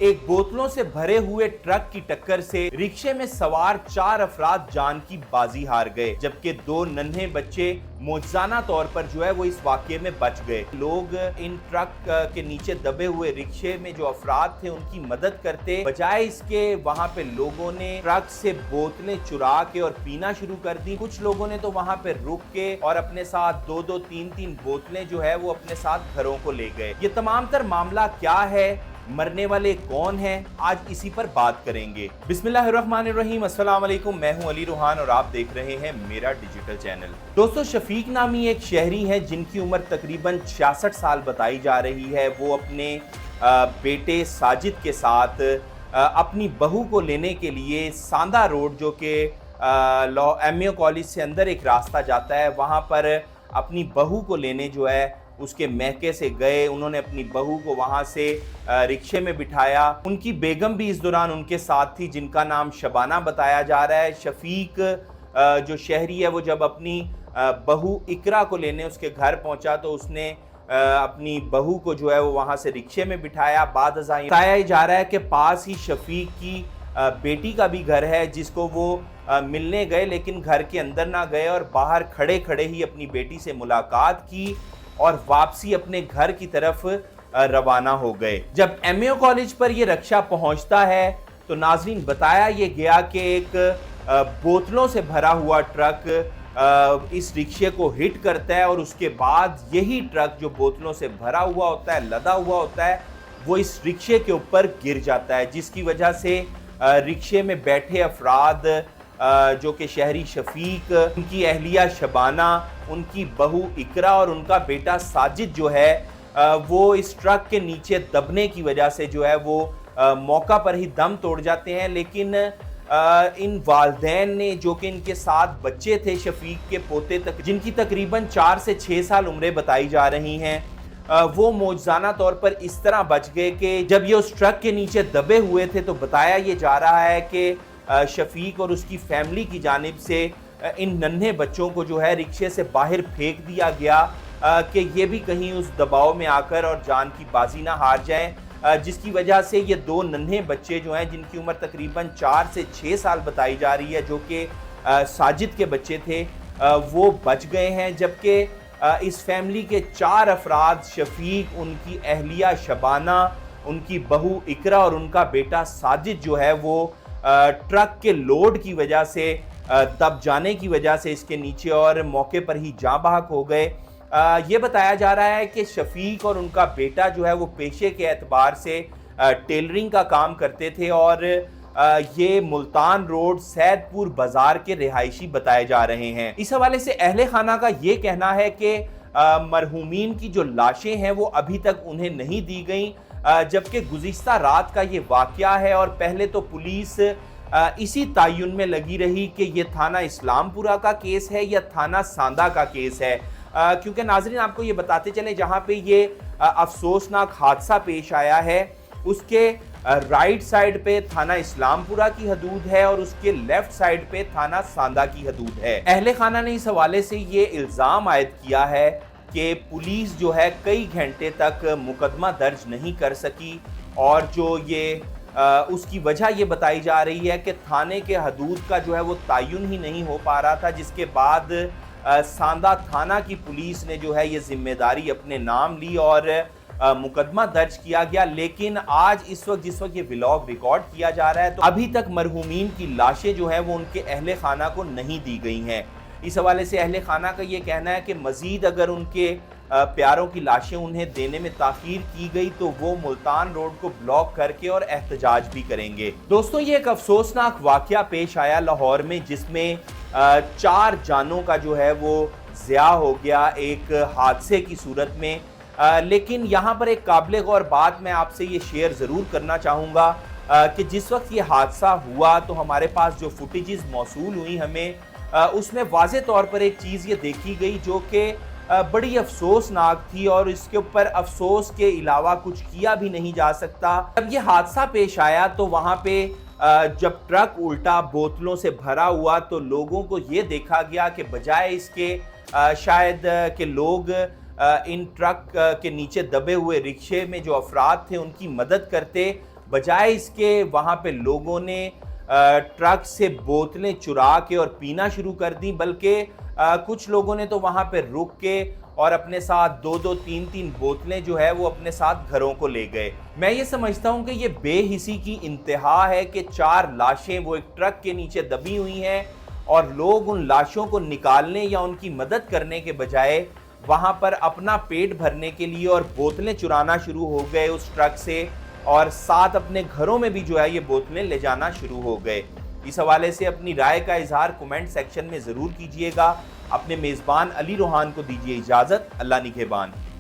ایک बोतलों से भरे हुए ट्रक की टक्कर से रिक्शे में सवार 4 अफराद जान की बाजी हार गए, जबकि 2 नन्हे बच्चे मौजूदा तौर पर जो है वो इस वाकये में बच गए। लोग इन ट्रक के नीचे दबे हुए रिक्शे में जो अफराद थे उनकी मदद करते, बजाय इसके वहां पे लोगों ने ट्रक से बोतलें चुरा के और पीना शुरू कर दी। कुछ लोगों ने तो वहां पे रुक के और अपने साथ 2-2, 3-3 बोतलें जो है वो अपने साथ घरों को ले गए। ये तमाम तर मामला क्या है, मरने वाले कौन हैं, आज इसी पर बात करेंगे। बिस्मिल्लाहिर्रहमानिर्रहीम, अस्सलाम वालेकुम। मैं हूं अली रूहान और आप देख रहे हैं मेरा डिजिटल चैनल। दोस्तों, शफीक नामी एक शहरी हैं जिनकी उम्र तकरीबन 66 साल बताई जा रही है। वो अपने बेटे साजिद के साथ अपनी बहू को लेने के लिए सांदा रोड, जो कि एमएओ कॉलेज से अंदर एक रास्ता जाता है, वहाँ पर अपनी बहू को लेने जो है उसके मैके से गए। उन्होंने अपनी बहू को वहाँ से रिक्शे में बिठाया। उनकी बेगम भी इस दौरान उनके साथ थी, जिनका नाम शबाना बताया जा रहा है। शफीक जो शहरी है वो जब अपनी बहू इकरा को लेने उसके घर पहुँचा तो उसने अपनी बहू को जो है वो वहाँ से रिक्शे में बिठाया। बाद बताया जा रहा है कि पास ही शफीक की बेटी का भी घर है, जिसको वो मिलने गए, लेकिन घर के अंदर ना गए और बाहर खड़े खड़े ही अपनी बेटी से मुलाकात की और वापसी अपने घर की तरफ रवाना हो गए। जब एमएओ कॉलेज पर ये रक्षा पहुंचता है तो नाज़रीन बताया ये गया कि एक बोतलों से भरा हुआ ट्रक इस रिक्शे को हिट करता है और उसके बाद यही ट्रक जो बोतलों से भरा हुआ होता है, लदा हुआ होता है, वो इस रिक्शे के ऊपर गिर जाता है, जिसकी वजह से रिक्शे में बैठे अफराद जो कि शहरी शफीक, उनकी अहलिया शबाना, उनकी बहू इकरा और उनका बेटा साजिद जो है वो इस ट्रक के नीचे दबने की वजह से जो है वो मौका पर ही दम तोड़ जाते हैं। लेकिन इन वालिदैन ने, जो कि इनके साथ बच्चे थे शफीक के पोते तक, जिनकी तकरीबन 4 से 6 साल उम्रें बताई जा रही हैं, वो मौजूदा तौर पर इस तरह बच गए कि जब ये उस ट्रक के नीचे दबे हुए थे तो बताया ये जा रहा है कि शफीक और उसकी फैमिली की जानिब से इन नन्हे बच्चों को जो है रिक्शे से बाहर फेंक दिया गया कि ये भी कहीं उस दबाव में आकर और जान की बाजी ना हार जाएं, जिसकी वजह से ये 2 नन्हे बच्चे जो हैं, जिनकी उम्र तकरीबन 4 से 6 साल बताई जा रही है, जो कि साजिद के बच्चे थे, वो बच गए हैं। जबकि इस फैमिली के 4 अफराद, शफीक, उनकी अहलिया शबाना, उनकी बहू इकरा और उनका बेटा साजिद जो है वो ट्रक के लोड की वजह से, दब जाने की वजह से इसके नीचे और मौके पर ही जाँ बहक हो गए। ये बताया जा रहा है कि शफीक और उनका बेटा जो है वो पेशे के एतबार से टेलरिंग का काम करते थे और ये मुल्तान रोड सैदपुर बाजार के रिहायशी बताए जा रहे हैं। इस हवाले से अहले खाना का ये कहना है कि मरहूमीन की जो लाशें हैं वो अभी तक उन्हें नहीं दी गई, जबकि गुज़िश्ता रात का ये वाक़या है और पहले तो पुलिस इसी तायुन में लगी रही कि ये थाना इस्लामपुरा का केस है या थाना सांदा का केस है, क्योंकि नाज़रीन आपको ये बताते चले, जहाँ पे ये अफसोसनाक हादसा पेश आया है उसके राइट साइड पे थाना इस्लामपुरा की हदूद है और उसके लेफ्ट साइड पे थाना सांदा की हदूद है। अहले खाना ने इस हवाले से ये इल्ज़ाम आयद किया है कि पुलिस जो है कई घंटे तक मुकदमा दर्ज नहीं कर सकी और जो ये उसकी वजह ये बताई जा रही है कि थाने के हदूद का जो है वो तायुन ही नहीं हो पा रहा था, जिसके बाद सांदा थाना की पुलिस ने जो है ये जिम्मेदारी अपने नाम ली और मुकदमा दर्ज किया गया। लेकिन आज इस वक्त जिस वक्त ये व्लॉग रिकॉर्ड किया जा रहा है तो अभी तक मरहूमीन की लाशें जो हैं वो उनके अहले खाना को नहीं दी गई हैं। इस हवाले से अहले खाना का ये कहना है कि मज़ीद अगर उनके प्यारों की लाशें उन्हें देने में ताख़ीर की गई तो वो मुल्तान रोड को ब्लॉक करके और एहतजाज भी करेंगे। दोस्तों, ये एक अफसोसनाक वाक़या पेश आया लाहौर में, जिसमें 4 जानों का जो है वो ज़िया हो गया एक हादसे की सूरत में। लेकिन यहाँ पर एक काबिल गौर बात मैं आपसे ये शेयर ज़रूर करना चाहूँगा कि जिस वक्त ये हादसा हुआ तो हमारे पास जो फुटेजेस मौसूल हुई हमें, उसमें वाज़े तौर पर एक चीज़ ये देखी गई जो कि बड़ी अफसोसनाक थी और इसके ऊपर अफसोस के अलावा कुछ किया भी नहीं जा सकता। जब ये हादसा पेश आया तो वहाँ पे जब ट्रक उल्टा बोतलों से भरा हुआ तो लोगों को ये देखा गया कि बजाय इसके शायद कि लोग इन ट्रक के नीचे दबे हुए रिक्शे में जो अफराद थे उनकी मदद करते, بجائے اس کے وہاں پہ لوگوں نے ٹرک سے بوتلیں چرا کے اور پینا شروع کر دیں، بلکہ کچھ لوگوں نے تو وہاں پہ رک کے اور اپنے ساتھ دو دو تین تین بوتلیں جو ہے وہ اپنے ساتھ گھروں کو لے گئے۔ میں یہ سمجھتا ہوں کہ یہ بے حسی کی انتہا ہے کہ 4 لاشیں وہ ایک ٹرک کے نیچے دبی ہوئی ہیں اور لوگ ان لاشوں کو نکالنے یا ان کی مدد کرنے کے بجائے وہاں پر اپنا پیٹ بھرنے کے لیے اور بوتلیں چرانا شروع ہو گئے اس ٹرک سے، اور ساتھ اپنے گھروں میں بھی جو ہے یہ بوتلیں لے جانا شروع ہو گئے۔ اس حوالے سے اپنی رائے کا اظہار کومنٹ سیکشن میں ضرور کیجئے گا۔ اپنے میزبان علی روحان کو دیجئے اجازت۔ اللہ نگہبان۔